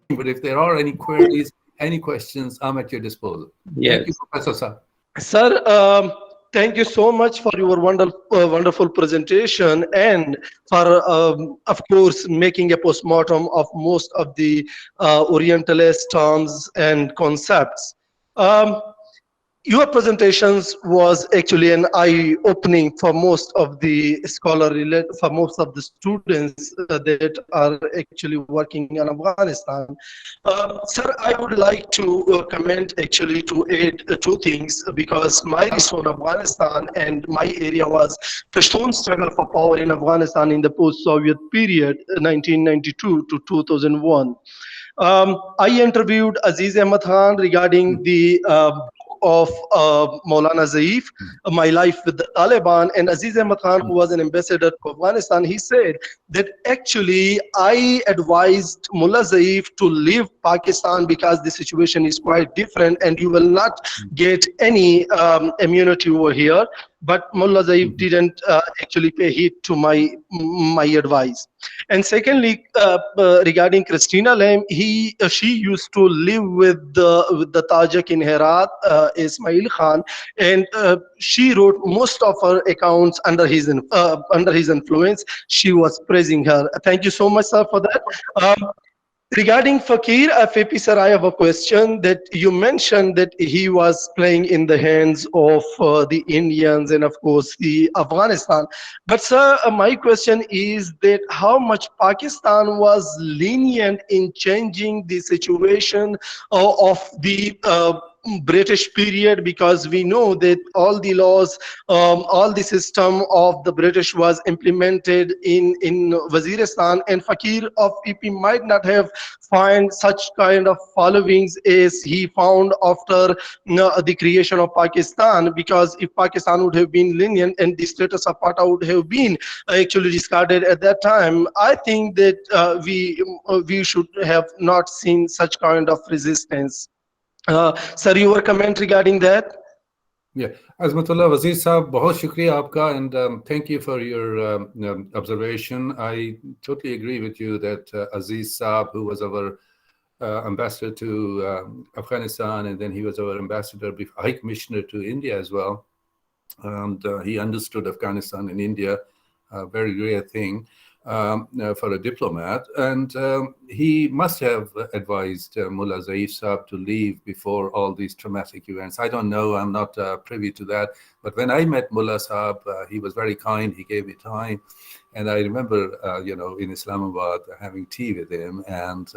but if there are any queries, any questions, I'm at your disposal. Thank you, Yes. Professor Saab. Sir, thank you so much for your wonderful presentation and for, of course, making a postmortem of most of the Orientalist terms and concepts. Um, your presentations was actually an eye-opening for most of the for most of the students that are actually working in Afghanistan. Sir, I would like to comment actually to add two things, because my research on Afghanistan and my area was Pashtun struggle for power in Afghanistan in the post-Soviet period, 1992 to 2001. I interviewed Aziz Ahmad Khan regarding the book of Maulana Zaif, My Life with the Taliban. And Aziz Ahmad Khan, who was an ambassador to Afghanistan, he said that actually I advised Mullah Zaif to leave Pakistan because the situation is quite different and you will not get any immunity over here. But Mullah Zaif didn't actually pay heed to my advice. And secondly, regarding Christina Lam, she used to live with the Tajik in Herat, Ismail Khan, and she wrote most of her accounts under his influence. She was praising her. Thank you so much, sir, for that. Regarding Fakir FAP, sir, I have a question that you mentioned that he was playing in the hands of the Indians and, of course, the Afghanistan. But, sir, my question is that how much Pakistan was lenient in changing the situation of the British period, because we know that all the laws, all the system of the British was implemented in Waziristan, and Fakir of PP might not have find such kind of followings as he found after the creation of Pakistan, because if Pakistan would have been lenient and the status of Fatah would have been actually discarded at that time, I think that we should have not seen such kind of resistance. Sir, your comment regarding that? Yeah, Azmatullah Wazir Saab, बहुत शुक्रिया आपका, and thank you for your observation. I totally agree with you that Aziz Saab, who was our ambassador to Afghanistan, and then he was our ambassador, High Commissioner to India as well, and he understood Afghanistan and India, a very rare thing for a diplomat, and he must have advised Mullah Zaif Saab to leave before all these traumatic events. I don't know, I'm not privy to that, but when I met Mullah Saab, he was very kind, he gave me time, and I remember, in Islamabad having tea with him, and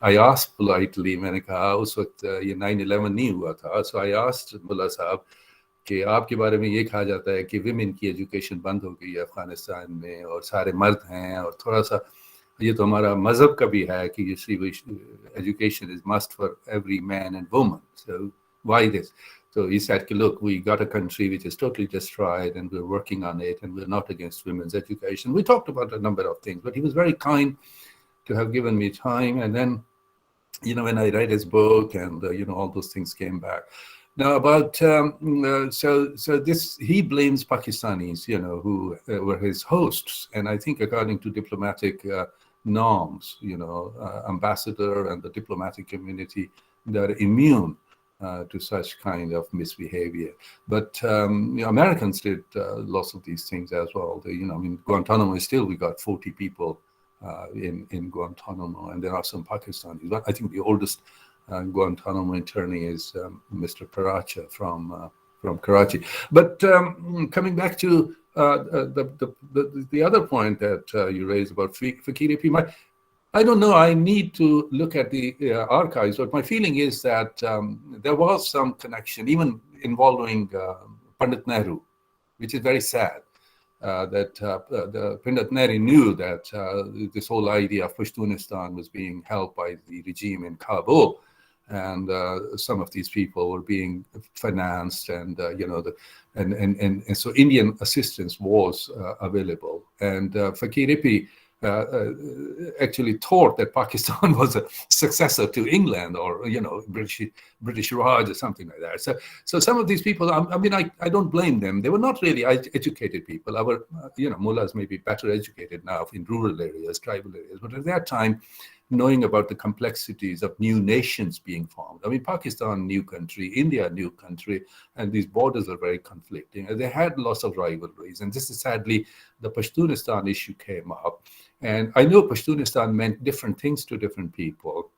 I asked politely, मैंने कहा उस वक्त ये 9/11 नहीं हुआ था, so I asked Mullah Saab कि आपके बारे में ये कहा जाता है कि विमेन की एजुकेशन बंद हो गई है अफगानिस्तान में और सारे मर्द हैं, और थोड़ा सा ये तो हमारा मजहब का भी है कि education is must for every man and woman, so why this? So he said, look, we got a country which is totally destroyed and we're working on it and we're not against women's education. We talked about a number of things, but he was very kind to have given me time. And then, when I read his book and, all those things came back. Now about so this, he blames Pakistanis, who were his hosts, and I think according to diplomatic norms, ambassador and the diplomatic community, they're immune to such kind of misbehavior. But Americans did lots of these things as well. Guantanamo is still, we got 40 people in Guantanamo, and there are some Pakistanis. But I think the oldest Guantanamo internee is Mr. Paracha from Karachi. But coming back to the other point that you raised about Fakir, I don't know, I need to look at the archives, but my feeling is that there was some connection, even involving Pandit Nehru, which is very sad. That the Pandit Nehru knew that this whole idea of Pashtunistan was being held by the regime in Kabul, and some of these people were being financed, and and so Indian assistance was available, and Fakir Ipi actually thought that Pakistan was a successor to England, or British Raj or something like that. So some of these people, I don't blame them. They were not really educated people. Our mullahs may be better educated now in rural areas, tribal areas, but at that time knowing about the complexities of new nations being formed. I mean, Pakistan, new country, India, new country, and these borders are very conflicting. And they had lots of rivalries. And this is sadly, the Pashtunistan issue came up. And I know Pashtunistan meant different things to different people.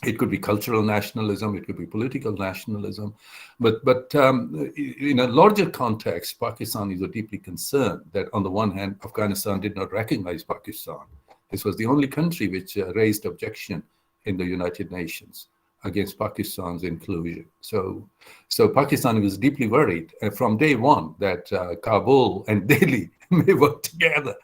It could be cultural nationalism, it could be political nationalism, but in a larger context, Pakistanis were deeply concerned that on the one hand, Afghanistan did not recognize Pakistan. This was the only country which raised objection in the United Nations against Pakistan's inclusion. So Pakistan was deeply worried from day one that Kabul and Delhi may work together.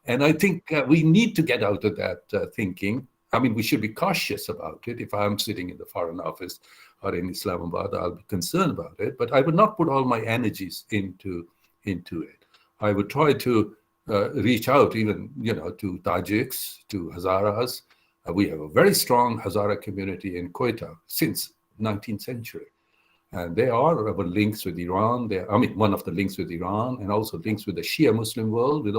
And I think we need to get out of that thinking. I mean, we should be cautious about it. If I'm sitting in the Foreign Office or in Islamabad, I'll be concerned about it. But I would not put all my energies into it. I would try to reach out even, to Tajiks, to Hazaras. We have a very strong Hazara community in Quetta since 19th century. And they are our links with Iran. One of the links with Iran, and also links with the Shia Muslim world, with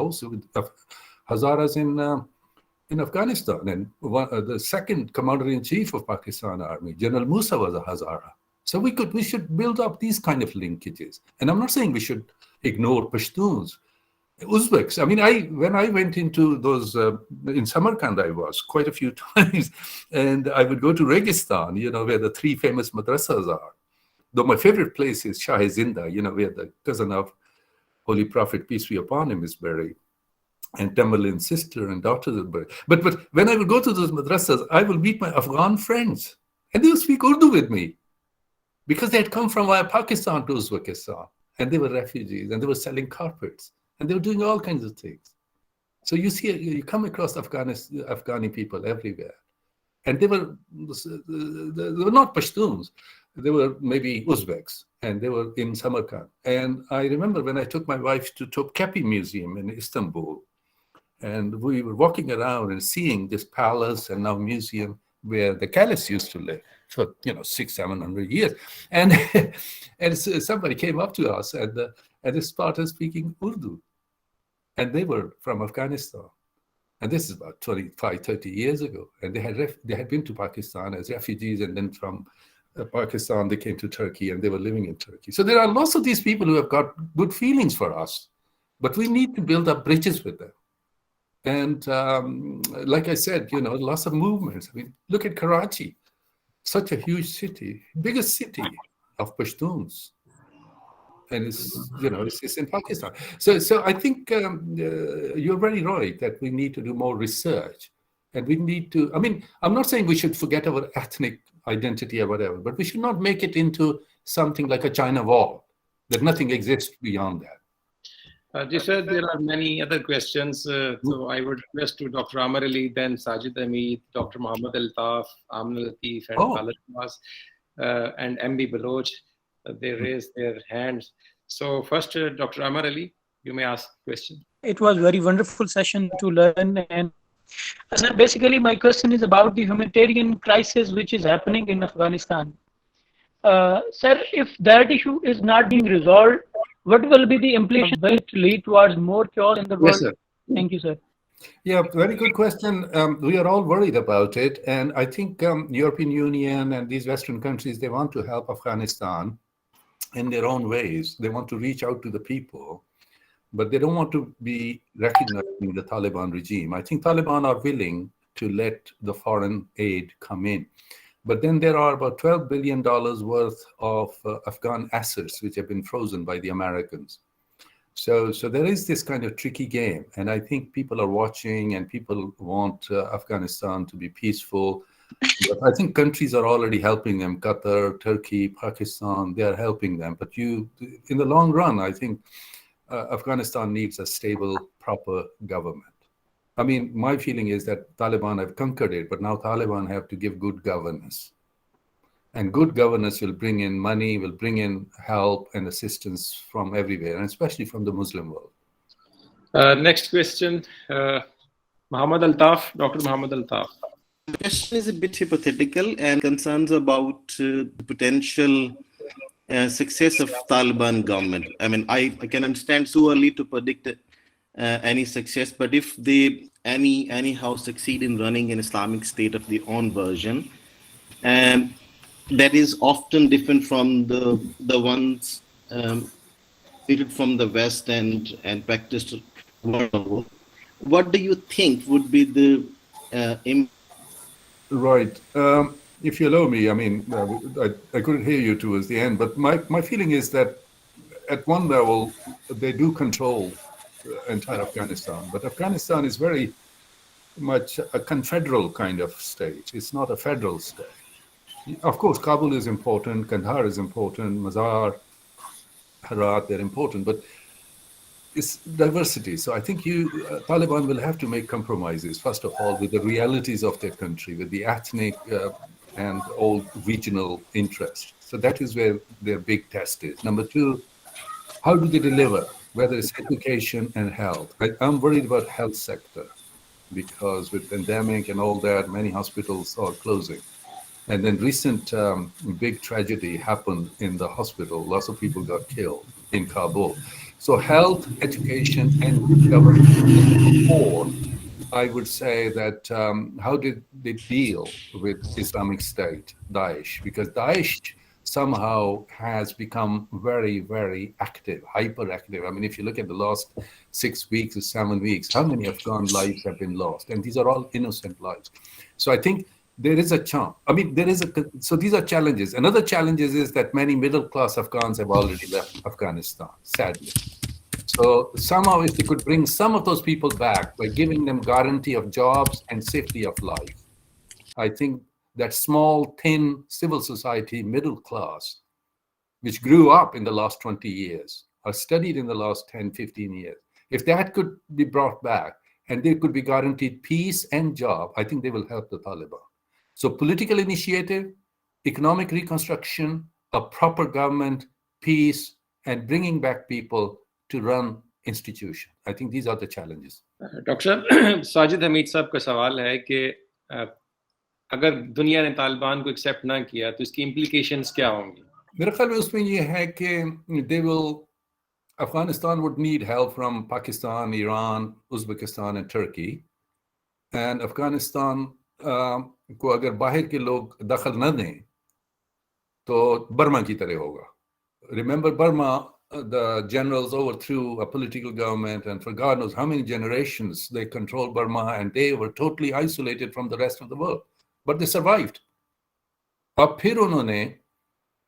Hazaras in Afghanistan. And the second commander-in-chief of Pakistan Army, General Musa, was a Hazara. So we should build up these kind of linkages. And I'm not saying we should ignore Pashtuns. Uzbeks, I mean, when I went into those, in Samarkand I was quite a few times, and I would go to Registan, where the three famous madrasas are. Though my favorite place is Shah-e-Zinda, where the cousin of Holy Prophet, peace be upon him, is buried. And Tamerlane's sister and daughters are buried. But when I would go to those madrasas, I will meet my Afghan friends, and they will speak Urdu with me, because they had come from via Pakistan to Uzbekistan, and they were refugees, and they were selling carpets, and they were doing all kinds of things. So you come across Afghani people everywhere, and they were not Pashtuns. They were maybe Uzbeks, and they were in Samarkand. And I remember when I took my wife to Topkapi Museum in Istanbul, and we were walking around and seeing this palace and now museum where the caliphs used to live for 600-700 years. And and somebody came up to us and they started speaking Urdu, and they were from Afghanistan. And this is about 25-30 years ago. And they had been to Pakistan as refugees, and then from Pakistan they came to Turkey, and they were living in Turkey. So there are lots of these people who have got good feelings for us, but we need to build up bridges with them. And like I said, lots of movements. I mean, look at Karachi, such a huge city, biggest city of Pashtuns, and it's in Pakistan. So I think you're very right that we need to do more research, and we need to. I mean, I'm not saying we should forget our ethnic identity or whatever, but we should not make it into something like a China wall, that nothing exists beyond that. Ji sir, there are many other questions. So I would request to Dr. Amar Ali, then Sajid Hamid, Dr. Muhammad Altaf, Amna Latif, and Khalid Nawaz, and MB Baloch. They raised their hands. So first, Dr. Amar Ali, you may ask question. It was very wonderful session to learn. And sir, basically my question is about the humanitarian crisis which is happening in Afghanistan. Sir, if that issue is not being resolved, what will be the implications? Will it lead towards more chaos in the world? Yes, sir. Thank you, sir. Yeah, very good question. We are all worried about it. And I think European Union and these Western countries, they want to help Afghanistan in their own ways. They want to reach out to the people, but they don't want to be recognizing the Taliban regime. I think Taliban are willing to let the foreign aid come in. But then there are about $12 billion worth of Afghan assets which have been frozen by the Americans. So there is this kind of tricky game. And I think people are watching, and people want Afghanistan to be peaceful. But I think countries are already helping them. Qatar, Turkey, Pakistan, they are helping them. But in the long run, I think Afghanistan needs a stable, proper government. I mean, my feeling is that Taliban have conquered it, but now Taliban have to give good governance. And good governance will bring in money, will bring in help and assistance from everywhere, and especially from the Muslim world. Next question, Muhammad Altaf, Dr. Muhammad Altaf. The question is a bit hypothetical and concerns about the potential success of Taliban government. I mean, I can understand too early to predict any success, but if they anyhow succeed in running an Islamic State of their own version, and that is often different from the ones created from the West and practiced world over. What do you think would be the Right. If you allow me, I mean, I couldn't hear you towards the end, but my feeling is that at one level, they do control entire Afghanistan, but Afghanistan is very much a confederal kind of state. It's not a federal state. Of course, Kabul is important, Kandahar is important, Mazar, Herat, they're important, but it's diversity. So I think Taliban will have to make compromises, first of all, with the realities of their country, with the ethnic and all regional interests. So that is where their big test is. Number two, how do they deliver, whether it's education and health? I'm worried about health sector because with pandemic and all that, many hospitals are closing. And then recent big tragedy happened in the hospital. Lots of people got killed in Kabul. So health, education, and good governance. Or I would say that how did they deal with Islamic State, Daesh? Because Daesh somehow has become very, very active, hyperactive. I mean, if you look at the last 6 weeks or 7 weeks, how many Afghan lives have been lost? And these are all innocent lives. So I think there is a chance. I mean, so these are challenges. Another challenge is that many middle-class Afghans have already left Afghanistan, sadly. So somehow if they could bring some of those people back by giving them guarantee of jobs and safety of life, I think that small, thin civil society middle class, which grew up in the last 20 years, or studied in the last 10, 15 years, if that could be brought back and they could be guaranteed peace and job, I think they will help the Taliban. So political initiative, economic reconstruction, a proper government, peace, and bringing back people to run institution. I think these are the challenges. Dr. Sajid Hamid साहब का सवाल है कि अगर दुनिया ने तालिबान को accept ना किया तो इसकी implications क्या होंगी? मेरे ख्याल में उसमें ये है कि they will Afghanistan would need help from Pakistan, Iran, Uzbekistan, and Turkey. And Afghanistan को अगर बाहर के लोग दखल न दें तो बर्मा की तरह होगा. Remember Burma, the generals overthrew a political government, and for God knows how many generations they controlled Burma, and they were totally isolated from the rest of the world. But they survived. अब फिर उन्होंने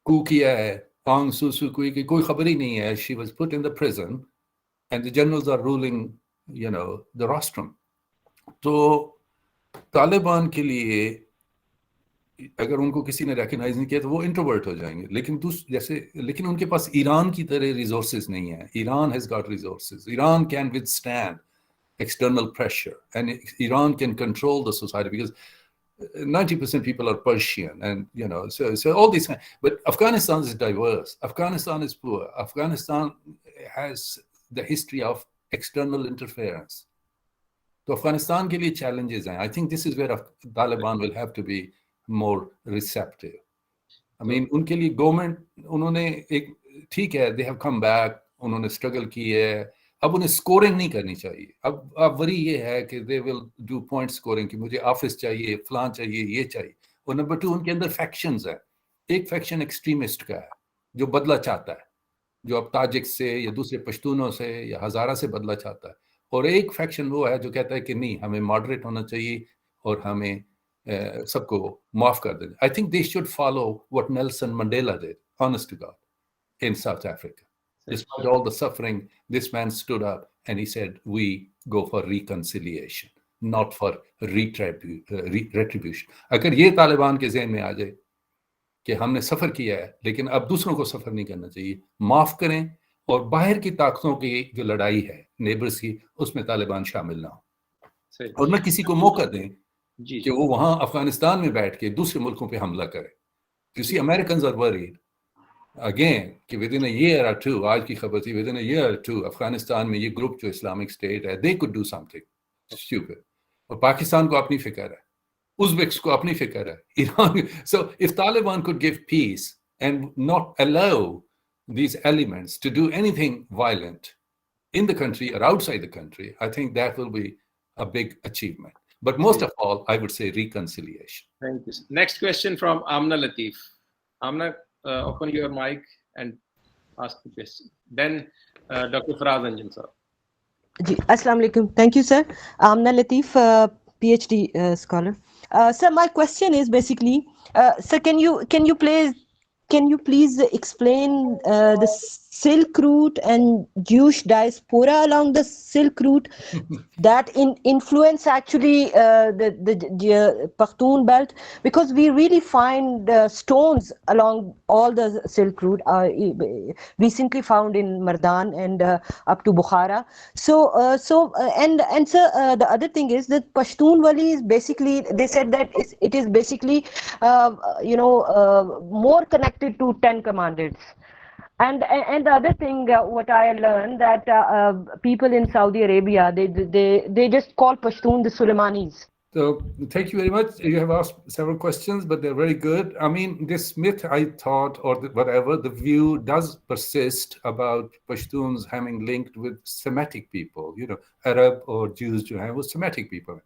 coup किया है. Aung San Suu Kyi की कोई खबर ही नहीं है. She was put in the prison, and the generals are ruling, the rostrum. तो तालिबान के लिए अगर उनको किसी ने रिकॉग्नाइज नहीं किया तो वो इंट्रोवर्ट हो जाएंगे. लेकिन उनके पास ईरान की तरह रिसोर्सेज नहीं है. Iran has got resources. Iran can withstand external pressure, and Iran can control the society because 90% people are Persian, and so all these. But Afghanistan is diverse. Afghanistan is poor. Afghanistan has the history of external interference. So Afghanistan के लिए challenges हैं. I think this is where Taliban will have to be more receptive. I mean, उनके लिए government उन्होंने एक ठीक है, they have come back, उन्होंने struggle की है. अब उन्हें scoring नहीं करनी चाहिए. अब वरी ये है कि they will do point scoring कि मुझे office चाहिए, फलां चाहिए, ये चाहिए. और number 2 उनके अंदर factions है. एक faction extremist का है जो बदला चाहता है, जो अब ताजिक से या दूसरे पश्तूनों से या हज़ारा से बदला चाहता है. और एक फैक्शन वो है जो कहता है कि नहीं, हमें मॉडरेट होना चाहिए और हमें सबको माफ कर देना. I think they should follow what Nelson Mandela did, honest to God, in South Africa. Despite all the suffering, this man stood up and he said, we go for reconciliation, not for retribution. अगर ये तालिबान के ज़हन में आ जाए कि हमने सफ़र किया है लेकिन अब दूसरों को सफ़र नहीं करना चाहिए, माफ़ करें, और बाहर की ताकतों की जो लड़ाई है नेबर्स की, उसमें तालिबान शामिल ना हो और न किसी को मौका दें कि वो वहाँ अफगानिस्तान में बैठ के दूसरे मुल्कों पे हमला करे. You see, Americans are worried again कि within a year or two, आज की खबर थी, within a year or two Afghanistan में ये ग्रुप जो इस्लामिक स्टेट है, they could do something stupid. और पाकिस्तान को अपनी फिक्र है, Uzbeks को अपनी फिक्र है, Iran. So if Taliban could give peace and not allow these elements to do anything violent in the country or outside the country, I think that will be a big achievement. But most of all, I would say reconciliation. Thank you. Next question from Amna Latif. Amna, open your mic and ask the question. Then Dr. Faraz Anjan sir. Assalamu alaikum. Thank you, sir. Amna Latif, PhD scholar. Sir, my question is basically, sir, can you please explain the Silk Route and Jewish diaspora along the Silk Route that influence actually the Pakhtun belt, because we really find stones along all the Silk Route, recently found in Mardan and up to Bukhara. So sir, the other thing is that Pashtun Wali is basically, they said that it is basically more connected to 10 Commandments. And the other thing, what I learned, that people in Saudi Arabia, they just call Pashtun the Sulaimanis. So thank you very much. You have asked several questions, but they're very good. I mean, this myth, I thought, or whatever, the view does persist about Pashtuns having linked with Semitic people, Arab or Jews जो हैं वो Semitic people.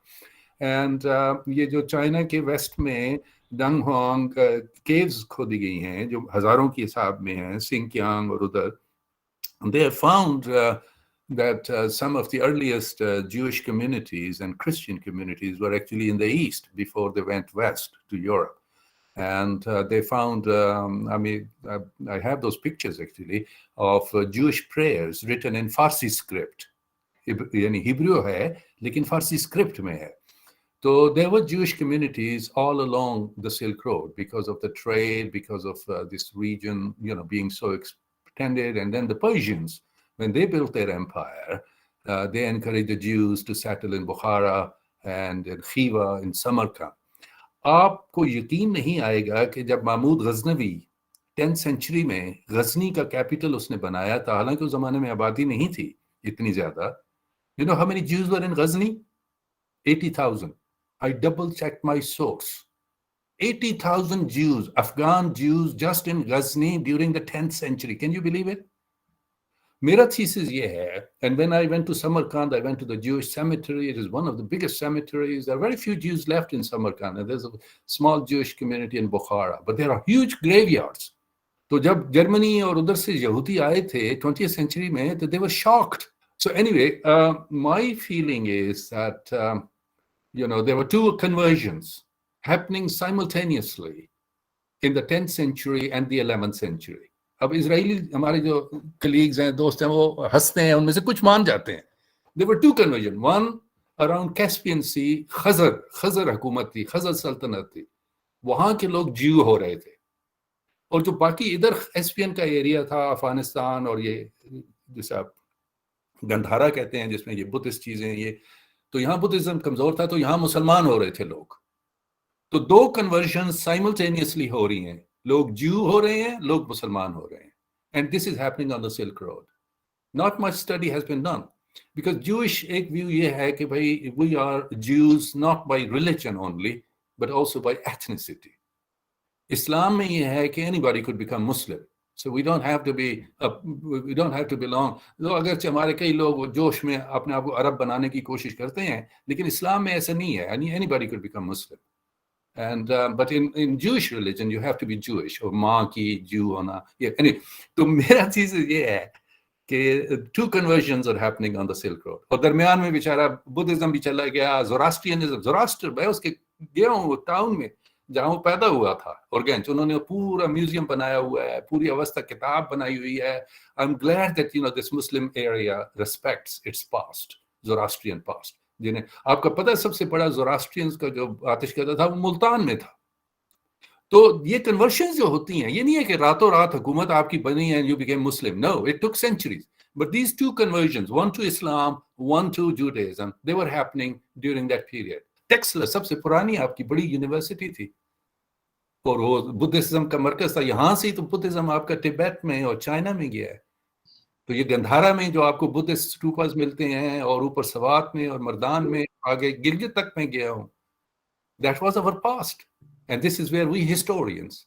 And ये जो China के waste में डंगहोंग caves खोदी गई हैं जो हजारों की हिसाब में हैं, सिंकियांग और उधर, they have found that some of the earliest Jewish communities and Christian communities were actually in the East before they went west to Europe. And they found, I have those pictures actually of Jewish prayers written in Farsi script. यानी Hebrew है, लेकिन Farsi script में है. So there were Jewish communities all along the Silk Road because of the trade, because of this region, being so extended. And then the Persians, when they built their empire, they encouraged the Jews to settle in Bukhara and in Khiva, in Samarkand. आपको यकीन नहीं आएगा कि जब Mahmood Ghaznavi 10th century में गजनी का capital उसने बनाया था, हालांकि उस जमाने में आबादी नहीं थी इतनी ज्यादा. You know how many Jews were in Ghazni? 80,000. I double checked my source. 80,000 Jews, Afghan Jews, just in Ghazni during the 10th century. Can you believe it? Mera thesis ye hai, and when I went to Samarkand, I went to the Jewish cemetery. It is one of the biggest cemeteries. There are very few Jews left in Samarkand, and there's a small Jewish community in Bukhara, but there are huge graveyards. So जब Germany और उधर से यहूदी आए थे 20th century में, they were shocked. So anyway, my feeling is that there were two conversions happening simultaneously in the 10th century and the 11th century. अब Israeli हमारे जो colleagues हैं, दोस्त हैं, वो हंसते हैं, उनमें से कुछ मान जाते हैं. There were two conversions. One around Caspian Sea, खजर हुकूमत थी, खजर सल्तनत थी. वहाँ के लोग जीव हो रहे थे. और जो बाकी इधर कैस्पियन का एरिया था, अफगानिस्तान और ये जैसे आप गंधारा कहते हैं, जिसमें ये बुद्धिस्ट चीजें, ये तो यहाँ बुद्धिज्म कमजोर था, तो यहाँ मुसलमान हो रहे थे लोग. तो दो कन्वर्जन साइमल्टेनियसली हो रही हैं. लोग ज्यू हो रहे हैं, लोग मुसलमान हो रहे हैं. And this is happening on the silk road. Not much study has been done because Jewish एक व्यू ये है कि भाई we are Jews not by religion only but also by ethnicity. इस्लाम में ये है कि anybody could become Muslim. So we don't have to belong. तो अगर हमारे कई लोग जोश में अपने आप को अरब बनाने की कोशिश करते हैं, लेकिन इस्लाम में ऐसा नहीं है. Anybody could become Muslim. And but in Jewish religion you have to be Jewish or माँ की Jew होना. Anyway, तो मेरा चीज ये है कि two conversions are happening on the Silk Road. और दरमियान में बेचारा बुद्धिज्म भी चला गया, ज़ोरास्ट्रियनिज्म मैं उसके गया हूँ टाउन में जहाँ वो पैदा हुआ था. ऑर्गेंज उन्होंने पूरा म्यूजियम बनाया हुआ है, पूरी अवस्था किताब बनाई हुई है. I am glad that this Muslim area respects its past, Zoroastrian past. जिन्हें आपका पता है सबसे बड़ा ज़ोरास्ट्रियंस का जो आतिशकदा था वो मुल्तान में था. तो ये कन्वर्शंस जो होती हैं, ये नहीं है कि रातों रात हुकूमत आपकी बनी है and you became Muslim. No, it took centuries. But these two conversions, one to Islam, one to Judaism, they were happening during that period. Taxila सबसे पुरानी आपकी बड़ी यूनिवर्सिटी थी और वो बुद्धिज्म का मरकज था. यहाँ से तो बुद्धिज्म आपका तिब्बत में और चाइना में गया है. तो ये गंधारा में जो आपको बुद्धिस्ट स्टूपास मिलते हैं और ऊपर सवात में और मर्दान में आगे गिलगित तक में गया हूँ. That was our past, and this is where we historians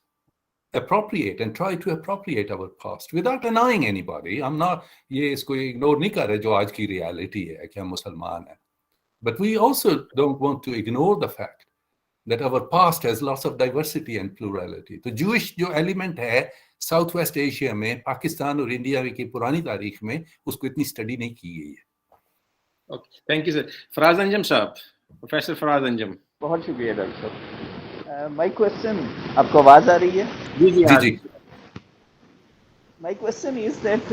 appropriate and try to appropriate our past without annoying anybody. I'm not ये इसको इग्नोर नहीं कर रहे जो आज की रियलिटी है कि हम मुसलमान हैं. But we also don't want to ignore the fact that our past has lots of diversity and plurality. तो Jewish जो element है साउथ वेस्ट एशिया में, पाकिस्तान और इंडिया की पुरानी तारीख में उसको इतनी स्टडी नहीं की गई है. Okay, thank you, sir. Faraz Anjum साहब, Professor Faraz Anjum. बहुत शुक्रिया डॉक्टर साहब. My question, आपको आवाज आ रही है? जी. My question is that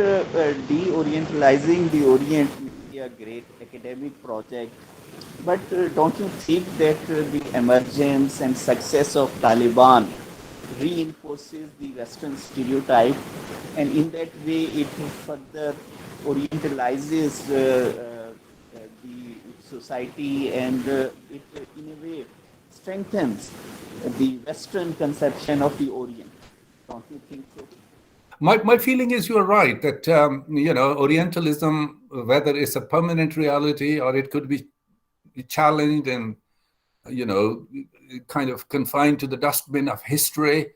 de-orientalizing the Orient may be a great academic project, but don't you think that the emergence and success of Taliban reinforces the Western stereotype, and in that way it further orientalizes the society, and it in a way strengthens the Western conception of the Orient? Don't you think so? My feeling is you're right that Orientalism, whether it's a permanent reality or it could be challenged and kind of confined to the dustbin of history.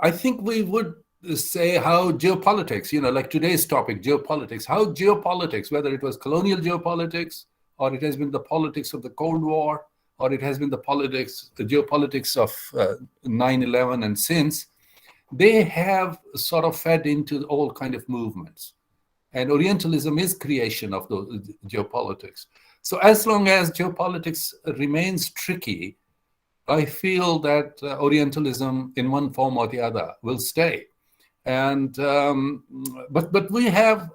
I think we would say how geopolitics, like today's topic, geopolitics, how geopolitics, whether it was colonial geopolitics or it has been the politics of the Cold War or it has been the geopolitics of 9/11 and since, they have sort of fed into all kind of movements. And Orientalism is creation of those geopolitics. So as long as geopolitics remains tricky, I feel that Orientalism in one form or the other will stay. And but we have,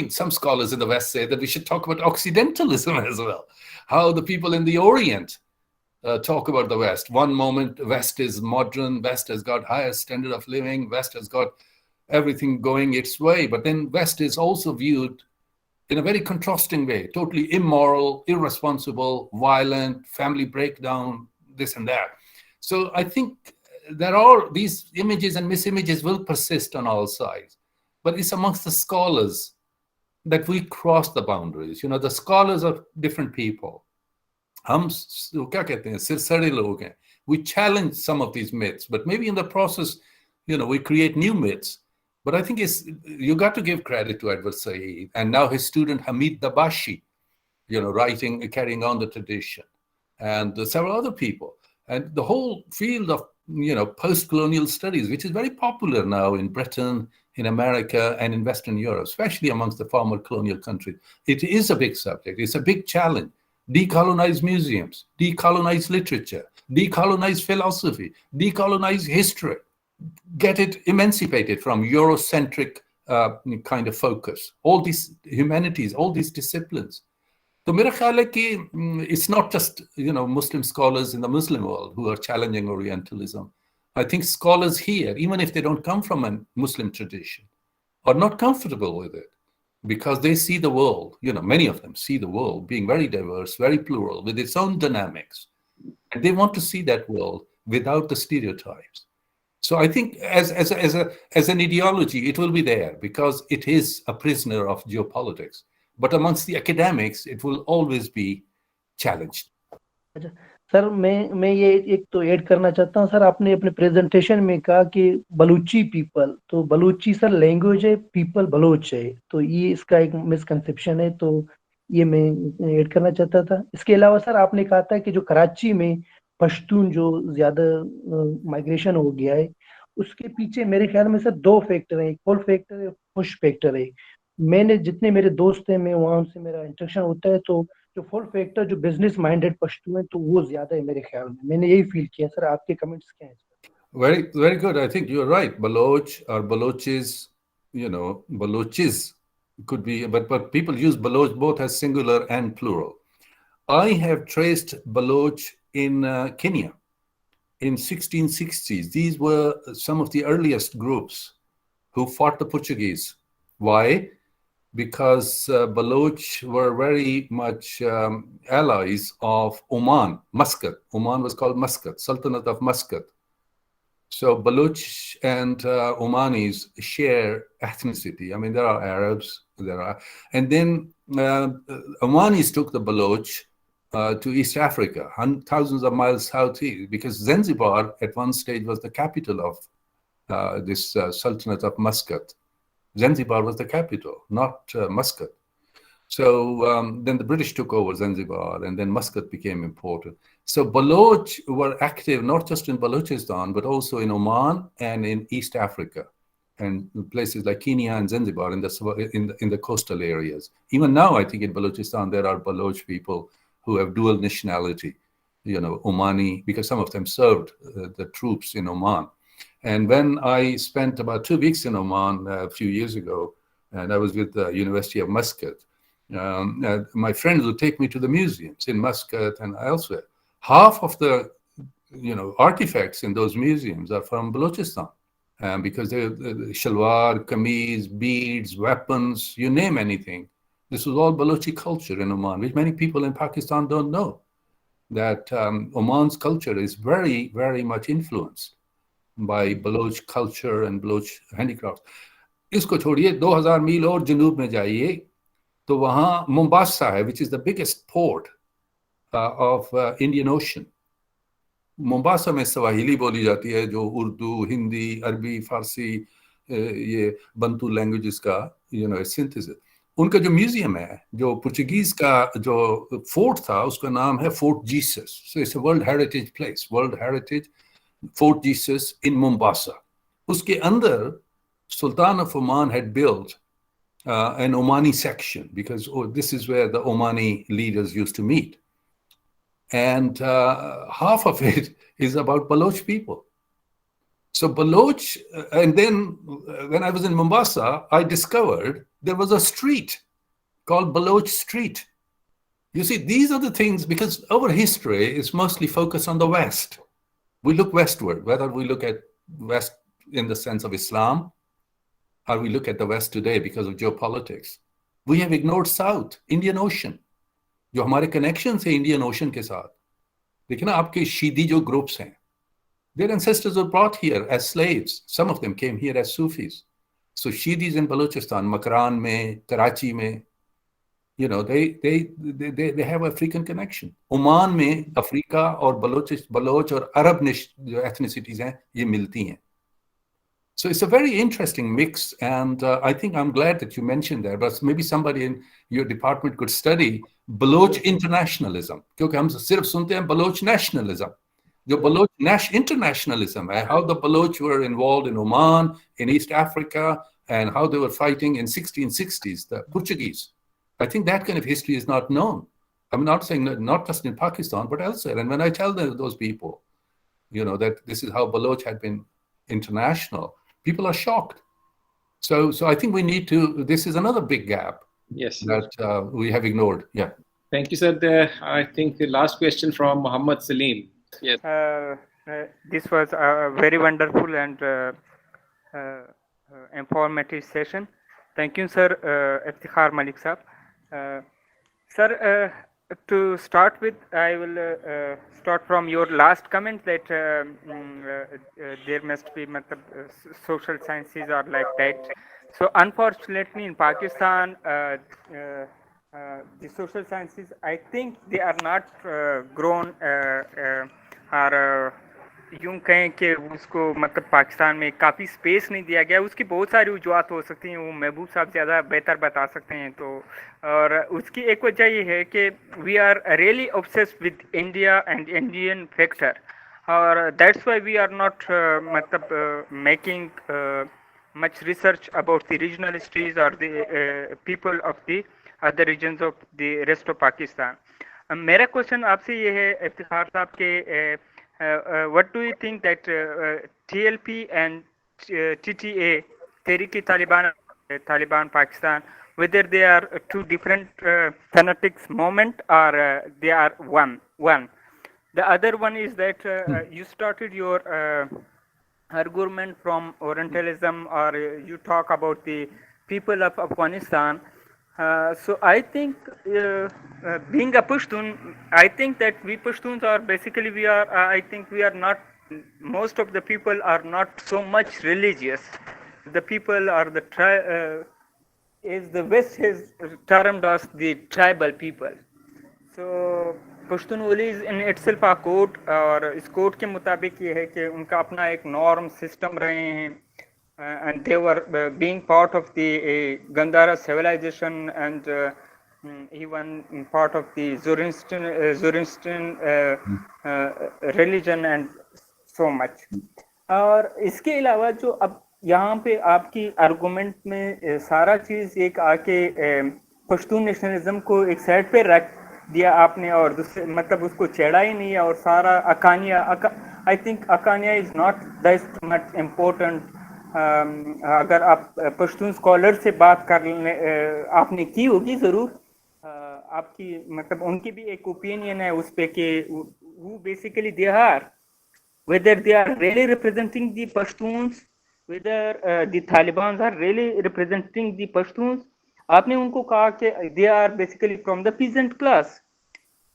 some scholars in the West say that we should talk about Occidentalism as well, how the people in the Orient talk about the West. One moment, West is modern, West has got higher standard of living, West has got everything going its way. But then West is also viewed in a very contrasting way, totally immoral, irresponsible, violent, family breakdown, this and that. So I think there are these images and misimages will persist on all sides. But it's amongst the scholars that we cross the boundaries. The scholars are different people. We challenge some of these myths, but maybe in the process, we create new myths. But I think you got to give credit to Edward Said and now his student Hamid Dabashi, carrying on the tradition, and several other people. And the whole field of, post-colonial studies, which is very popular now in Britain, in America, and in Western Europe, especially amongst the former colonial countries. It is a big subject. It's a big challenge. Decolonize museums, decolonize literature, decolonize philosophy, decolonize history, get it emancipated from Eurocentric kind of focus. All these humanities, all these disciplines. So मेरा ख्याल है कि it's not just Muslim scholars in the Muslim world who are challenging Orientalism. I think scholars here, even if they don't come from a Muslim tradition, are not comfortable with it because they see the world, many of them see the world being very diverse, very plural, with its own dynamics. And they want to see that world without the stereotypes. So I think as an ideology, it will be there because it is a prisoner of geopolitics. But amongst the academics, it will always be challenged. Sir मैं ये एक तो add करना चाहता हूँ. Sir आपने अपने presentation में कहा कि बलूची पीपल, तो बलूची सर लैंग्वेज है, पीपल बलोच है, तो ये इसका एक मिसकंसेप्शन है, तो ये मैं ऐड करना चाहता था. इसके अलावा सर आपने कहा था कि जो कराची में पश्तून जो ज्यादा माइग्रेशन हो गया है, उसके पीछे मेरे ख्याल में सर दो फैक्टर है, एक पुल फैक्टर है, पुश फैक्टर है. मैंने जितने मेरे दोस्त हैं, मैं वहाँ उनसे मेरा इंटरेक्शन होता है, तो जो फुल फैक्टर जो बिजनेस माइंडेड पश्तू है तो वो ज्यादा है मेरे ख्याल में. मैंने यही फील किया. सर आपके कमेंट्स क्या हैं? Very, very good. I think you're right. Baloch or Baloches, Baloches could be, but people use Baloch both as singular and plural. I have traced Baloch in Kenya in 1660s. These were some of the earliest groups who fought the Portuguese. Why? Because Baloch were very much allies of Oman, Muscat. Oman was called Muscat, Sultanate of Muscat. So Baloch and Omanis share ethnicity. I mean, there are Arabs, and then Omanis took the Baloch to East Africa, thousands of miles southeast, because Zanzibar at one stage was the capital of this Sultanate of Muscat. Zanzibar was the capital, not Muscat. So then the British took over Zanzibar, and then Muscat became important. So Baloch were active not just in Balochistan, but also in Oman and in East Africa, and places like Kenya and Zanzibar in the coastal areas. Even now, I think in Balochistan there are Baloch people who have dual nationality, Omani, because some of them served the troops in Oman. And when I spent about 2 weeks in Oman a few years ago, and I was with the University of Muscat, my friends would take me to the museums in Muscat and elsewhere. Half of the artifacts in those museums are from Balochistan, because they're shalwar, kameez, beads, weapons, you name anything. This was all Balochi culture in Oman, which many people in Pakistan don't know. That Oman's culture is very, very much influenced by Baloch culture and Baloch handicrafts. इसको छोड़िए 2000 मील और जनूब में जाइए तो वहाँ Mombasa है, which is the biggest port of Indian Ocean. Mombasa में सवाहिली बोली जाती है, जो उर्दू, हिंदी, अरबी, फारसी, ये बंतू लैंग्वेजेस का सिंथेसिस. उनका जो म्यूजियम है, जो पुर्तगीज का जो फोर्ट था, उसका नाम है fort Jesus. So it's a world heritage place, world heritage fort Jesus in Mombasa. उसके अंदर Sultan of Oman had built an Omani section, because this is where the Omani leaders used to meet. And half of it is about Baloch people. So Baloch, and then when I was in Mombasa, I discovered there was a street called Baloch Street. You see, these are the things, because our history is mostly focused on the West. We look westward, whether we look at West in the sense of Islam, or we look at the West today because of geopolitics. We have ignored South, Indian Ocean. जो हमारे connections है Indian Ocean के साथ. देखिए ना, आपके शीदी जो groups हैं, their ancestors were brought here as slaves. Some of them came here as Sufis. So Shidis in Balochistan, Makran में, Karachi में, they have African connection. Oman में अफ्रीका और बलोच और अरब जो ethnicities हैं, ये मिलती हैं. So it's a very interesting mix, and I think I'm glad that you mentioned that. But maybe somebody in your department could study Baloch internationalism, क्योंकि हम सिर्फ सुनते हैं Baloch nationalism. जो Baloch internationalism है, how the Baloch were involved in Oman, in East Africa, and how they were fighting in 1660s, the Portuguese. I think that kind of history is not known. I'm not saying that not just in Pakistan, but elsewhere. And when I tell those people, that this is how Baloch had been international, people are shocked. So I think we need to, this is another big gap. Yes. That we have ignored. Yeah. Thank you, sir. I think the last question from Muhammad Salim. Yes. This was a very wonderful and informative session. Thank you, sir. Iftikhar Malik sir. Sir, to start with, I will start from your last comment that there must be social sciences are like that. So unfortunately in Pakistan, the social sciences, I think they are not grown or यूं कहें कि उसको मतलब पाकिस्तान में काफ़ी space नहीं दिया गया. उसकी बहुत सारी वजूहत हो सकती हैं, वो महबूब साहब ज़्यादा बेहतर बता सकते हैं. तो और उसकी एक वजह ये है कि we are really obsessed with India and Indian factor, और that's why we are not मतलब making much research about the regional histories or the people of the other regions of the rest of Pakistan. मेरा question आपसे ये है इफ्तिखार साहब के what do you think that TLP and TTA, Taliban Pakistan, whether they are two different fanatics movement or they are one? The other one is that you started your argument from Orientalism, or you talk about the people of Afghanistan. So I think being a Pashtun, I think that we Pashtuns are basically, we are, I think we are not, most of the people are not so much religious. The people are the, is the West has termed us the tribal people. So Pashtunwali is in itself a code, और इस code के मुताबिक ये है कि उनका अपना एक नॉर्म सिस्टम रहे हैं, and they were being part of the Gandhara civilization, and even part of the Zoroastrian religion and so much. और इसके अलावा जो अब यहाँ पे आपकी आर्गुमेंट में सारा चीज एक आके पश्तून नेशनलिज्म को एक साइड पे रख दिया आपने और दूसरे मतलब उसको छेड़ा ही नहीं है और सारा अकानिया आई थिंक अकानिया is not that much important. अगर आप पश्तून स्कॉलर से बात कर आपने की होगी जरूर, आपकी मतलब उनकी भी एक ओपिनियन है उस पे कि वो basically they are whether they are really representing the Pashtuns, whether the Taliban are really representing the Pashtuns. आपने उनको कहा कि they are basically from the peasant class,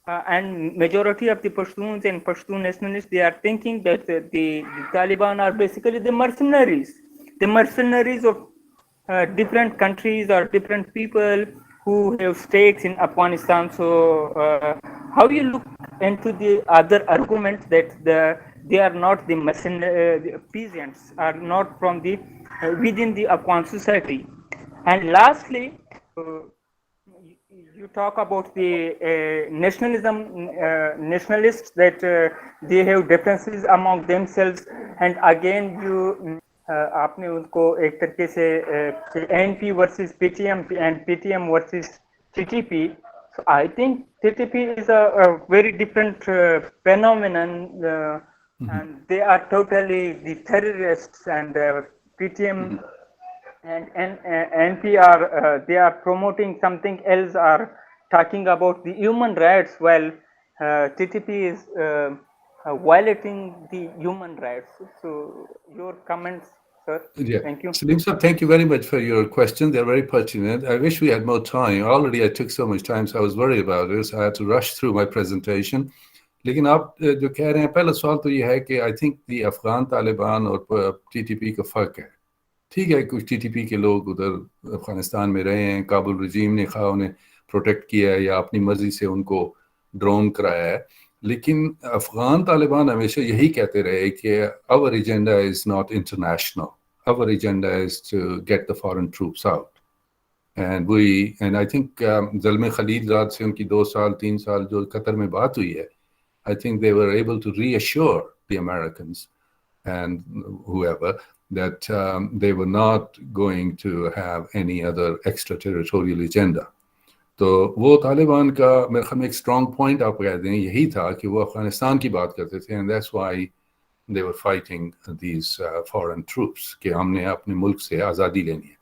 and majority of the Pashtuns and Pashtun nationalists, they are thinking that the Taliban are basically the mercenaries of different countries or different people who have stakes in Afghanistan. So how you look into the other arguments that they are not the peasants, are not from the within the Afghan society. And lastly, you talk about the nationalists that they have differences among themselves, and again you आपने उनको एक तरीके से NP versus PTM and PTM versus TTP. So I think TTP is a very different phenomenon, and they are totally the terrorists, and PTM and NP are they are promoting something else, are talking about the human rights, while TTP is violating the human rights. So your comments, sir? Yeah. Thank you. Salim sir, thank you very much for your question. They're very pertinent. I wish we had more time. Already I took so much time, so I was worried about this. I had to rush through my presentation. लेकिन आप जो कह रहे हैं, पहला सवाल तो ये है कि I think the Afghan Taliban और टीटीपी का फ़र्क है। ठीक है, कुछ टीटीपी के लोग उधर अफगानिस्तान में रहे हैं, काबुल रजीम ने खा उन्हें प्रोटेक्ट किया है या अपनी मर्जी से उनको ड्रोन कराया है, लेकिन अफगान तालिबान हमेशा यही कहते रहे कि our agenda is not international, our agenda is to get the foreign troops out. And I think Zalmay Khalilzad से उनकी 2 साल 3 साल जो कतर में बात हुई है, I think they were able to reassure the Americans and whoever that they were not going to have any other extraterritorial agenda. तो वो तालिबान का मेरे ख्याल में एक स्ट्रॉन्ग पॉइंट आप कह दें यही था कि वो अफगानिस्तान की बात करते थे, and that's why they were fighting these foreign troops कि हमने अपने मुल्क से आज़ादी लेनी है।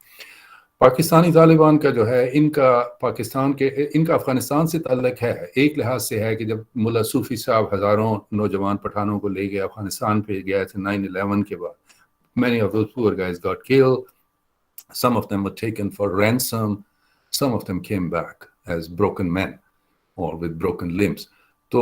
पाकिस्तानी तालिबान का जो है इनका अफगानिस्तान से ताल्लुक है, एक लिहाज से है कि जब मुल्ला सूफी साहब हज़ारों नौजवान पठानों को ले गए अफगानिस्तान पे गए थे 9/11 के बाद, many of those poor guys got killed, some of them were taken for ransom, some of them came back as broken men or with broken limbs. तो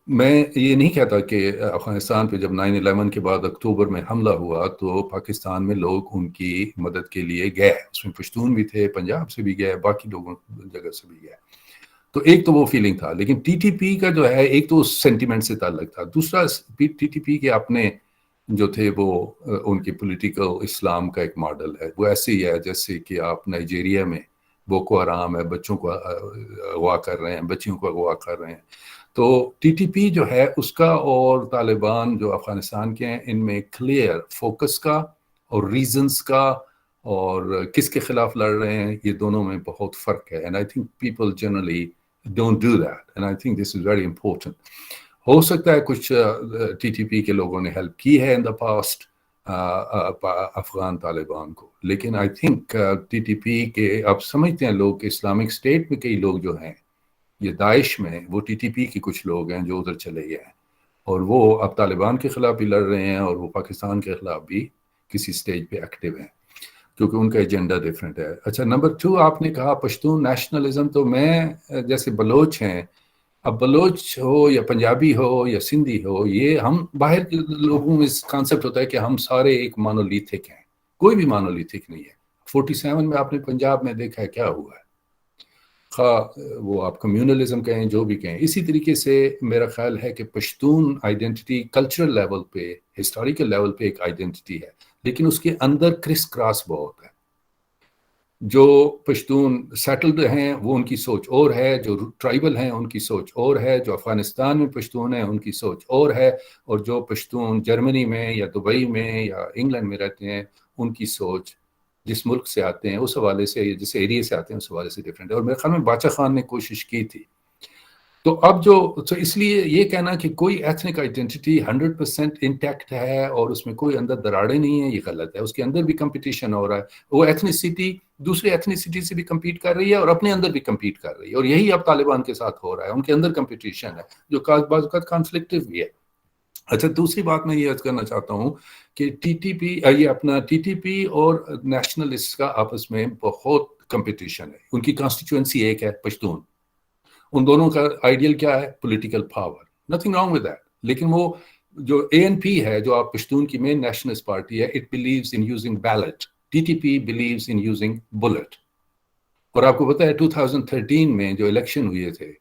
मैं ये नहीं कहता कि अफगानिस्तान पे जब 9/11 के बाद अक्टूबर में हमला हुआ तो पाकिस्तान में लोग उनकी मदद के लिए गए, उसमें पश्तून भी थे, पंजाब से भी गए, बाकी लोगों जगह से भी गए। तो एक तो वो फीलिंग था, लेकिन टीटीपी का जो है एक तो सेंटिमेंट से ताल्लुक था, दूसरा टीटीपी के अपने जो थे वो उनके पॉलिटिकल इस्लाम का एक मॉडल है। वो ऐसे ही है जैसे कि आप नाइजीरिया में बोको हराम है, बच्चों को अगवा कर रहे हैं, बच्चियों को अगवा कर रहे हैं। तो टीटीपी जो है उसका और तालिबान जो अफगानिस्तान के हैं, इनमें क्लियर फोकस का और रीजंस का और किसके खिलाफ लड़ रहे हैं, ये दोनों में बहुत फ़र्क है। And I think people generally don't do that, and I think this is very important. हो सकता है कुछ टीटीपी के लोगों ने हेल्प की है in the past Afghan Taliban को, लेकिन आई थिंक टीटीपी के आप समझते हैं लोग, इस्लामिक स्टेट में कई लोग जो हैं, ये दाइश में वो टीटीपी के कुछ लोग हैं जो उधर चले गए हैं और वो अब तालिबान के खिलाफ भी लड़ रहे हैं और वो पाकिस्तान के खिलाफ भी किसी स्टेज पे एक्टिव हैं क्योंकि उनका एजेंडा डिफरेंट है। अच्छा, नंबर 2 आपने कहा पश्तून नेशनलिज्म, तो मैं जैसे बलोच हैं, अब बलोच हो या पंजाबी हो या सिंधी हो, ये हम बाहर के लोगों में कॉन्सेप्ट होता है कि हम सारे एक मोनोलिथिक हैं, कोई भी मोनोलिथिक नहीं है। 47 में आपने पंजाब में देखा है क्या हुआ है, वो आप कम्युनलिज्म कहें जो भी कहें। इसी तरीके से मेरा ख्याल है कि पश्तून आइडेंटिटी कल्चरल लेवल पे, हिस्टोरिकल लेवल पे एक आइडेंटिटी है, लेकिन उसके अंदर क्रिस क्रॉस बहुत है। जो पश्तून सेटल्ड हैं वो उनकी सोच और है, जो ट्राइबल हैं उनकी सोच और है, जो अफगानिस्तान में पश्तून हैं उनकी सोच और है, और जो पश्तून जर्मनी में या दुबई में या इंग्लैंड में रहते हैं उनकी सोच जिस मुल्क से आते हैं उस हवाले से, जिस एरिया से आते हैं उस हवाले से डिफरेंट है। और मेरे ख्याल में बादशाह खान ने कोशिश की थी। तो अब तो इसलिए ये कहना कि कोई एथनिक आइडेंटिटी 100% इंटैक्ट है और उसमें कोई अंदर दरारें नहीं है, ये गलत है। उसके अंदर भी कंपटीशन हो रहा है, वो एथनिसिटी दूसरी एथनिसिटी से भी कम्पीट कर रही है और अपने अंदर भी कम्पीट कर रही है, और यही अब तालिबान के साथ हो रहा है। उनके अंदर कंपटीशन है जो कॉन्फ्लिक्टिव भी है। अच्छा, दूसरी बात मैं ये अर्ज करना चाहता हूँ कि ये अपना टीटीपी और नेशनलिस्ट का आपस में बहुत कंपटीशन है। उनकी कॉन्स्टिट्यूएंसी एक है, पश्तून। उन दोनों का आइडियल क्या है? Political power, nothing wrong with that. लेकिन वो जो एएनपी है, जो आप पश्तून की मेन नेशनलिस्ट पार्टी है, it believes in using ballot, TTP believes in using bullet. और आपको पता है 2013 में जो इलेक्शन हुए थे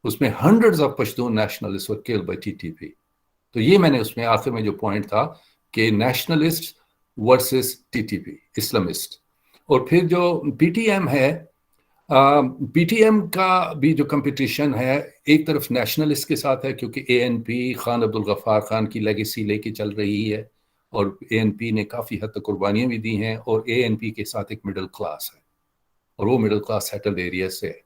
उसमें hundreds of Pashtun nationalist were killed by TTP. तो ये मैंने उसमें आखिर में जो पॉइंट था कि नेशनलिस्ट वर्सेस टीटीपी, इस्लामिस्ट। और फिर जो पीटीएम है, पीटीएम का भी जो कंपटीशन है एक तरफ नेशनलिस्ट के साथ है, क्योंकि एएनपी खान अब्दुल गफ्फार खान की लेगेसी लेके चल रही है और एएनपी ने काफ़ी हद तक कुर्बानियाँ भी दी हैं, और एएनपी के साथ एक मिडिल क्लास है और वो मिडिल क्लास सेटल्ड एरिया से है।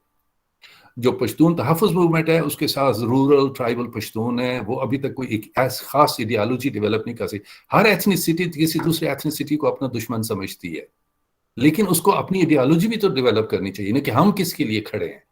जो पश्तून तहफ़्फ़ुज़ मूवमेंट है उसके साथ रूरल ट्राइबल पश्तून है, वो अभी तक कोई एक खास आइडियोलॉजी डेवलप नहीं कर सकी। हर एथनिसिटी किसी दूसरे एथनिसिटी को अपना दुश्मन समझती है, लेकिन उसको अपनी आइडियोलॉजी भी तो डेवलप करनी चाहिए ना, कि हम किसके लिए खड़े हैं।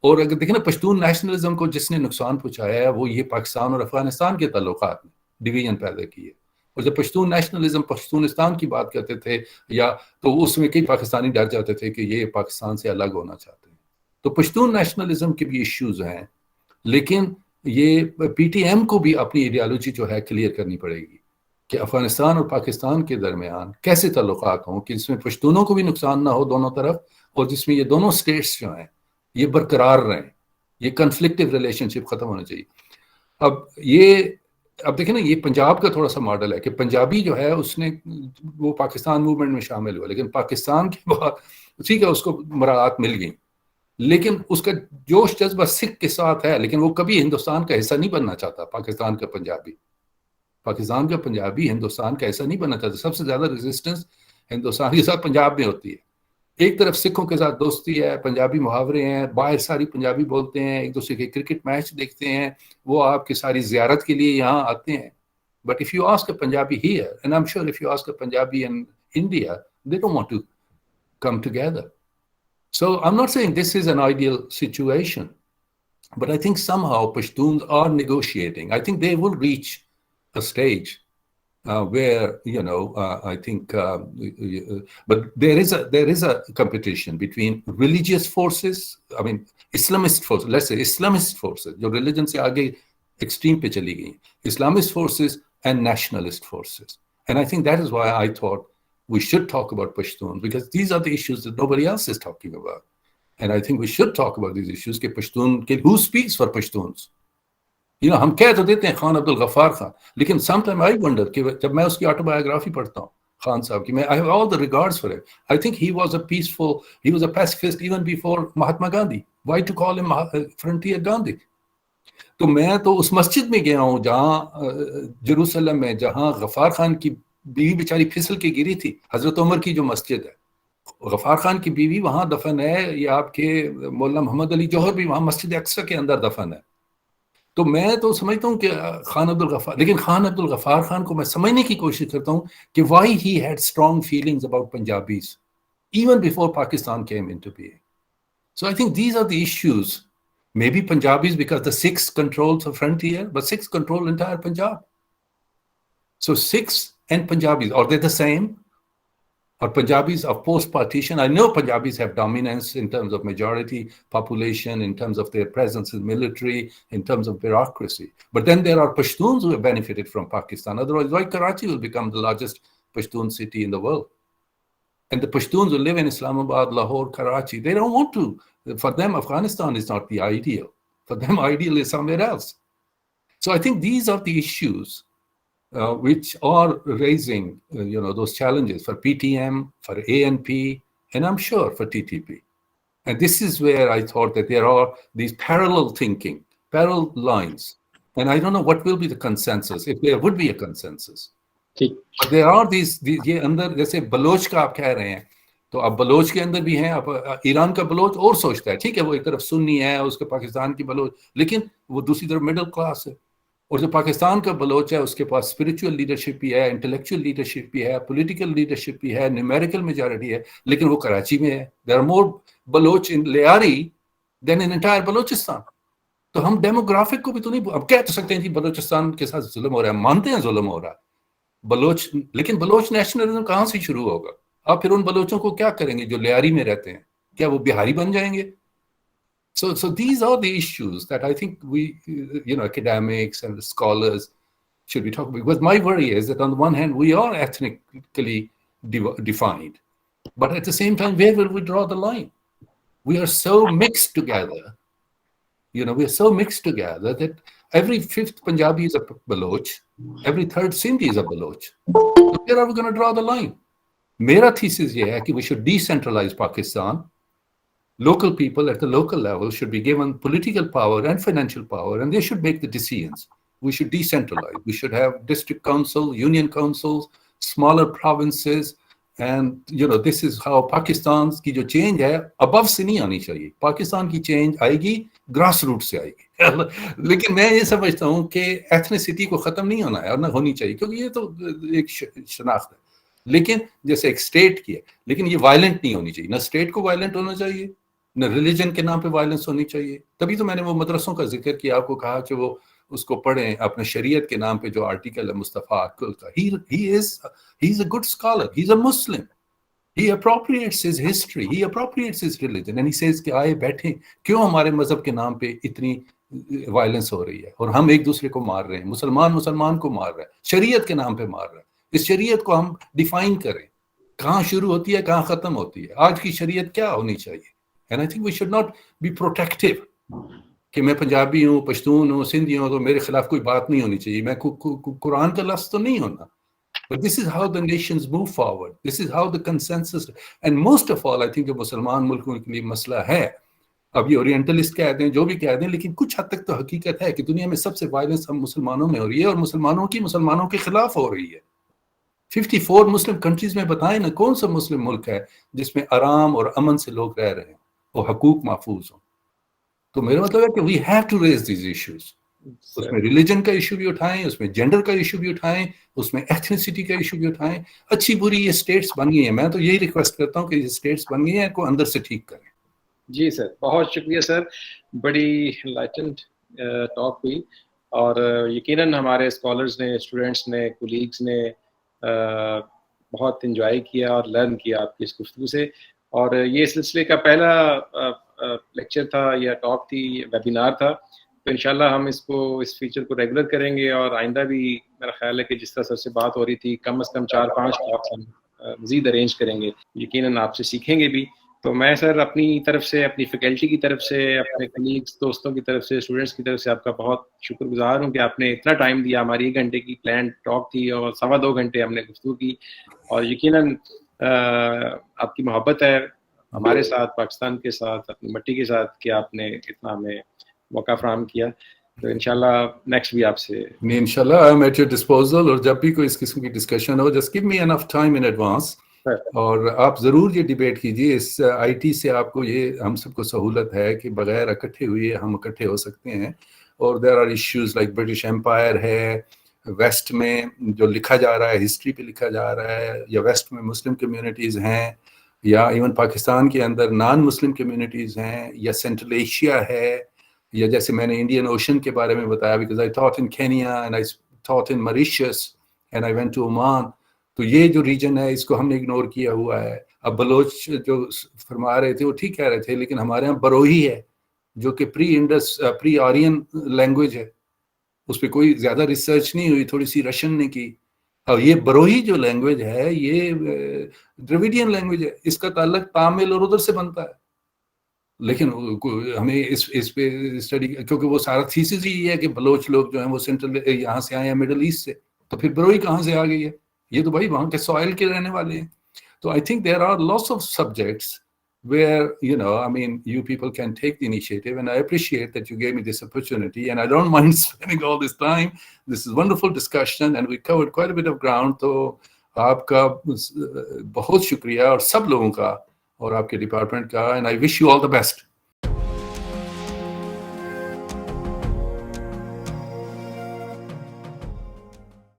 और अगर देखें ना, पश्तून नेशनलिज्म को जिसने नुकसान पहुंचाया है वो ये पाकिस्तान और अफगानिस्तान के ताल्लुकात में डिवीजन पैदा किए। और जब पश्तून नेशनलिज्म पश्तूनिस्तान की बात करते थे या तो उसमें कई पाकिस्तानी डर जाते थे कि ये पाकिस्तान से अलग होना चाहते हैं। तो पश्तून नेशनलिज्म के भी इश्यूज हैं, लेकिन ये पीटीएम को भी अपनी आइडियोलॉजी जो है क्लियर करनी पड़ेगी कि अफगानिस्तान और पाकिस्तान के दरमियान कैसे ताल्लुकात हों कि जिसमें पश्तूनों को भी नुकसान ना हो दोनों तरफ, और जिसमें ये दोनों स्टेट्स जो हैं ये बरकरार रहें, ये कन्फ्लिक्टिव रिलेशनशिप खत्म होना चाहिए। अब देखें ना, ये पंजाब का थोड़ा सा मॉडल है कि पंजाबी जो है उसने वो पाकिस्तान मूवमेंट में शामिल हुआ, लेकिन पाकिस्तान के बाद ठीक है उसको मराहत मिल गई, लेकिन उसका जोश जज्बा सिख के साथ है, लेकिन वो कभी हिंदुस्तान का हिस्सा नहीं बनना चाहता। पाकिस्तान का पंजाबी हिंदुस्तान का ऐसा नहीं बनना चाहता। सबसे ज्यादा रेजिस्टेंस हिंदुस्तान के साथ पंजाब में होती है। एक तरफ सिखों के साथ दोस्ती है, पंजाबी मुहावरे हैं, बाहर सारी पंजाबी बोलते हैं, एक दूसरे के क्रिकेट मैच देखते हैं, वो आपकी सारी जियारत के लिए यहाँ आते हैं। But if you ask a Punjabi here, and I am sure if you ask a Punjabi in India, they don't want to come together. So I'm not saying this is an ideal situation, but I think somehow Pashtuns are negotiating. I think they will reach a stage where I think, but there is a competition between religious forces. I mean, Islamist forces. Let's say Islamist forces, जो religion से आगे extreme पे चली गई, Islamist forces and nationalist forces. And I think that is why I thought we should talk about Pashtuns, because these are the issues that nobody else is talking about. And I think we should talk about these issues. कि Pashtun, who speaks for Pashtuns? हम कह तो देते हैं खान अब्दुल गफ्फार खान, लेकिन sometime I wonder कि जब मैं उसकी ऑटोबायोग्राफी पढ़ता हूँ खान साहब की, मैं I have all the regards for it. I think he was a pacifist even before Mahatma Gandhi. Why to call him Frontier Gandhi? तो मैं तो उस मस्जिद में गया हूँ जहाँ जेरूसलम में, जहाँ गफ्फार खान की बीवी बेचारी फिसल के गिरी थी, हजरत उमर की जो मस्जिद है, गफ्फार खान की बीवी वहां दफन है, या आपके मौलाना मोहम्मद अली जौहर भी वहां मस्जिद अक्सा के अंदर दफन है। तो मैं तो समझता हूँ कि खान अब्दुल गफ्फार, लेकिन खान अब्दुल गफ्फार खान को मैं समझने की कोशिश करता हूँ कि why he had strong feelings about Punjabis even before Pakistan came into being. So I think these are the issues. Maybe Punjabis, because the Sikhs control the frontier, but Sikhs control entire Punjab. So Sikhs and Punjabis, are they the same? Or Punjabis of post-partition? I know Punjabis have dominance in terms of majority population, in terms of their presence in military, in terms of bureaucracy. But then there are Pashtuns who have benefited from Pakistan. Otherwise, why Karachi will become the largest Pashtun city in the world? And the Pashtuns who live in Islamabad, Lahore, Karachi, they don't want to. For them, Afghanistan is not the ideal. For them, ideal is somewhere else. So I think these are the issues which are raising, those challenges for PTM, for ANP, and I'm sure for TTP. And this is where I thought that there are these parallel thinking, parallel lines. And I don't know what will be the consensus, if there would be a consensus. But there are these ये अंदर जैसे Bloch का आप कह रहे हैं, तो अब बलोच के अंदर भी हैं, अब ईरान का बलोच और सोचता है, ठीक है वो एक तरफ सुन्नी है, उसके पाकिस्तान की बलोच, लेकिन वो दूसरी तरफ मिडिल क्लास है। और जो पाकिस्तान का बलोच है उसके पास स्पिरिचुअल लीडरशिप भी है, इंटेलेक्चुअल लीडरशिप भी है, पॉलिटिकल लीडरशिप भी है, न्यूमेरिकल मेजॉरिटी है, लेकिन वो कराची में है। There are more Baloch in Lyari than in entire Balochistan. तो हम डेमोग्राफिक को भी तो नहीं, अब कह तो सकते हैं कि बलोचिस्तान के साथ जुल्म हो रहा है, मानते हैं जुल्म हो रहा है बलोच, लेकिन बलोच नेशनलिज्म कहाँ से शुरू होगा? आप फिर उन बलोचों को क्या करेंगे जो लियारी में रहते हैं? क्या वो बिहारी बन जाएंगे? So these are the issues that I think we, academics and scholars should be talking about. Because my worry is that on the one hand, we are ethnically defined, but at the same time, where will we draw the line? We are so mixed together. We are so mixed together that every fifth Punjabi is a Baloch, every third Sindhi is a Baloch. So where are we going to draw the line? Mera thesis ye hai ki we should decentralize Pakistan. Local people at the local level should be given political power and financial power, and they should make the decisions. We should decentralize. We should have district council, union councils, smaller provinces, and this is how Pakistan's की जो change है above से नहीं आनी चाहिए. पाकिस्तान की change आएगी grassroots से आएगी. लेकिन मैं ये समझता हूँ कि ethnicity को खत्म नहीं होना है और ना होनी चाहिए, क्योंकि ये तो एक शनाख्त है. लेकिन जैसे एक स्टेट की है, लेकिन ये वायलेंट नहीं होनी चाहिए. ना स्टेट को वायलेंट होना चाहिए, न रिलीजन के नाम पे वायलेंस होनी चाहिए. तभी तो मैंने वो मदरसों का जिक्र किया, आपको कहा कि वो उसको पढ़ें अपने शरीयत के नाम पे जो आर्टिकल है मुस्तफा अक्ल का. He is a good scholar, he's a Muslim, he appropriates his history, he appropriates his religion, and he says कि आए बैठे, क्यों हमारे मजहब के नाम पे इतनी वायलेंस हो रही है और हम एक दूसरे को मार रहे हैं, मुसलमान को मार रहा है, शरीयत के नाम पे मार रहा है. इस शरीयत को हम डिफाइन करें, कहाँ शुरू होती है, कहाँ खत्म होती है, आज की शरीयत क्या होनी चाहिए. And I think we should not be protective कि मैं पंजाबी हूँ, पश्तून हूँ, सिंधी हूँ, तो मेरे खिलाफ कोई बात नहीं होनी चाहिए, मैं कुरान का लफ्ज़ तो नहीं होना. But this is how the nations move forward. This is how the consensus, and most of all, I think जो मुसलमान मुल्कों के लिए मसला है, अब ये ओरिएंटलिस्ट कह दें, जो भी कह दें, लेकिन कुछ हद तक तो हकीकत है कि दुनिया में सबसे वायलेंस हम मुसलमानों में हो रही है, और मुसलमानों के खिलाफ हो रही है. 54 मुस्लिम कंट्रीज में बताएं ना, कौन सा मुस्लिम मुल्क है जिसमें आराम और अमन से लोग रह रहे हैं और हकूक महफूज हो. तो मेरा मतलब है कि we have to raise these issues. उसमें रिलीजन का इशू भी उठाएं, उसमें जेंडर का इशू भी उठाएं, उसमें एथनिसिटी का इशू भी उठाएं. अच्छी बुरी ये स्टेट्स बन गई हैं, मैं तो यही रिक्वेस्ट करता हूँ कि ये स्टेट्स बन गई हैं को अंदर से ठीक करें. जी सर, बहुत शुक्रिया सर, बड़ी एनलाइटेंड टॉक हुई, और यकीनन हमारे स्कॉलर्स ने, स्टूडेंट्स ने, कोलीग्स ने बहुत इंजॉय किया और लर्न किया आपकी इस गुफ्तगू से. और ये सिलसिले का पहला लेक्चर था या टॉक थी, वेबिनार था, तो इंशाल्लाह हम इस फीचर को रेगुलर करेंगे, और आइंदा भी मेरा ख्याल है कि जिस तरह सर से बात हो रही थी, कम से कम 4-5 टॉक्स हम मज़ीद अरेंज करेंगे. यकीनन आपसे सीखेंगे भी. तो मैं सर अपनी तरफ से, अपनी फैकल्टी की तरफ से, अपने कलीग्स, दोस्तों की तरफ से, स्टूडेंट्स की तरफ से आपका बहुत शुक्रगुजार हूँ कि आपने इतना टाइम दिया. हमारी 1 घंटे की प्लान टॉक थी और 2.25 घंटे हमने गुफ्तगू की, और यकीनन आपकी मोहब्बत है हमारे साथ, पाकिस्तान के साथ, अपनी मिट्टी के साथ, कि आपने इतना हमें मौका फराहम किया. तो इंशाल्लाह नेक्स्ट भी आपसे, इंशाल्लाह I am at your disposal. और जब भी कोई इस किस्म की डिस्कशन हो, just give me enough time in advance, और आप ज़रूर ये डिबेट कीजिए. इस आईटी से आपको ये, हम सबको सहूलत है कि बगैर इकट्ठे हुए हम इकट्ठे हो सकते हैं. और there are issues like British empire है, वेस्ट में जो लिखा जा रहा है, हिस्ट्री पे लिखा जा रहा है, या वेस्ट में मुस्लिम कम्युनिटीज़ हैं, या इवन पाकिस्तान के अंदर नॉन मुस्लिम कम्युनिटीज़ हैं, या सेंट्रल एशिया है, या जैसे मैंने इंडियन ओशन के बारे में बताया, because I taught in Kenya and I taught in Mauritius and I went to Oman. तो ये जो रीजन है, इसको हमने इग्नोर किया हुआ है. अब बलोच जो फरमा रहे थे वो ठीक कह रहे थे, लेकिन हमारे यहाँ बरोही है जो कि प्री आर्यन लैंग्वेज है, उस पर कोई ज़्यादा रिसर्च नहीं हुई, थोड़ी सी रशन ने की. और ये बरोही जो लैंग्वेज है, ये द्रविडियन लैंग्वेज है, इसका ताल्लुक तामिल और उधर से बनता है. लेकिन हमें इस पे स्टडी, क्योंकि वो सारा थीसिस ही है कि बलोच लोग जो हैं वो सेंट्रल यहाँ से आए हैं, मिडल ईस्ट से, तो फिर बरोही कहाँ से आ गई है? ये तो भाई वहाँ के सॉइल के रहने वाले हैं. So I think there are lots of subjects where, I mean, you people can take the initiative, and I appreciate that you gave me this opportunity, and I don't mind spending all this time. This is wonderful discussion, and we covered quite a bit of ground. तो आपका बहुत शुक्रिया और सब लोगों का और आपके डिपार्टमेंट का, and I wish you all the best.